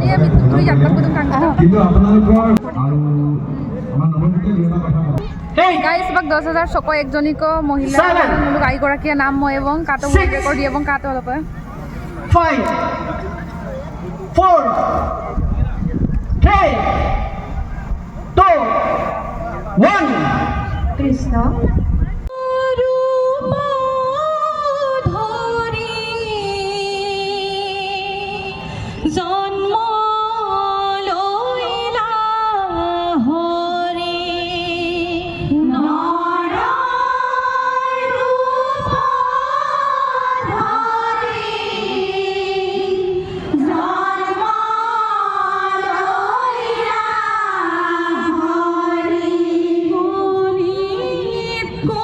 এজনীয়ে মৃত্যুঞ্জয় যাত্ৰাত প্ৰথম কাংক্ষিত কিন্তু আপোনালোকৰ আৰু আমাৰ নৱজ্যোতিয়ে দুটা কথা ক'ব। গাইস বাক 10,000 ছকো একজনীক মহিলা মুলুক আইগৰাকীয়ে নাম মই এবং কাটো রেকর্ড দিয়ে এবং কাটো হলপে 5 4 3 2 1 কৃষ্ণ Go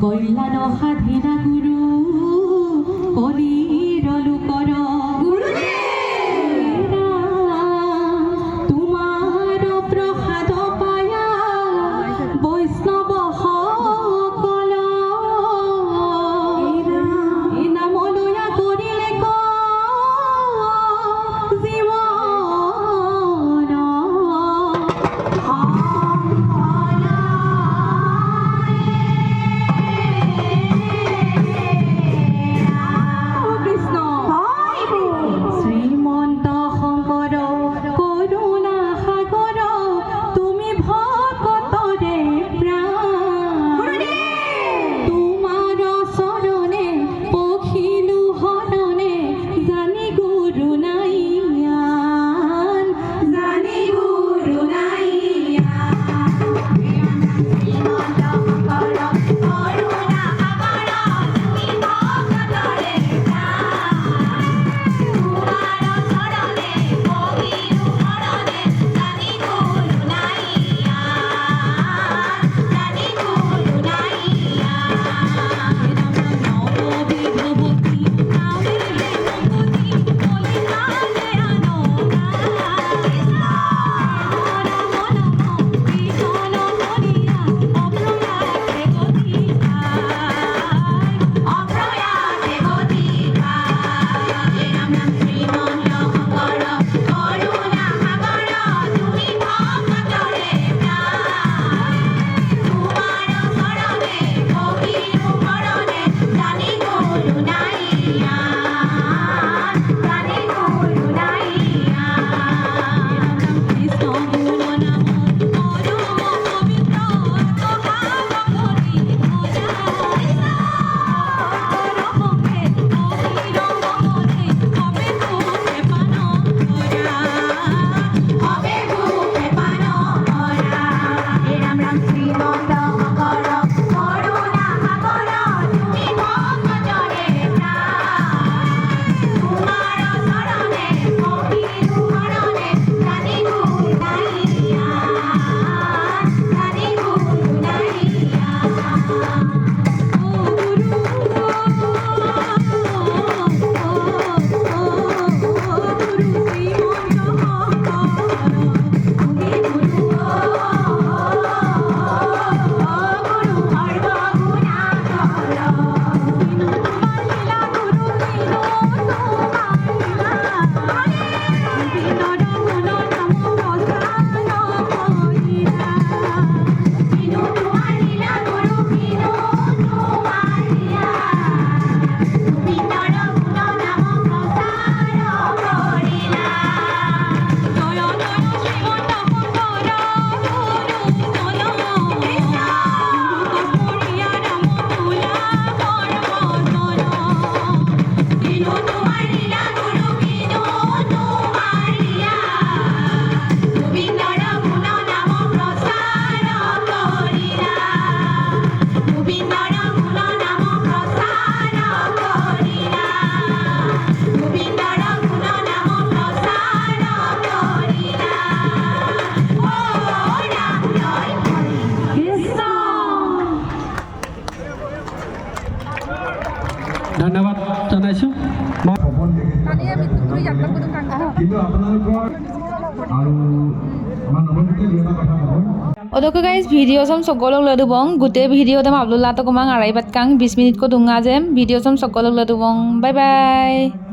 কল্যাণ সাধিনা গুৰু কলিৰলু কৰ তোমাৰ প্ৰসাদ পায়া বৈষ্ণৱ সকল এই নামলৈয়া কৰিলে ক শ্ৰীমন্ত শংকৰ কৰুণা সাগৰ তুমি ভকতৰে প্ৰাণ তোমাৰ চৰণে পখিলো হৰণে জানি গুৰু নাইয়ান জানি গুৰু ধন্যবাদ জনাইছোঁ সপোন দেখিছোঁ কালিয়ে মৃত্যুঞ্জয় যাত্ৰা পদক কাংক্ষা কিন্তু আপোনালোকৰ আৰু আমাৰ নৱনীতে দুই এটা কথা ক'ব Oke guys, video som sokolog ladu bong. Gute video tam upload lato kumang aray bat kang 20 minute ko dunga jem. Video som sokolog ladu bong. Bye bye.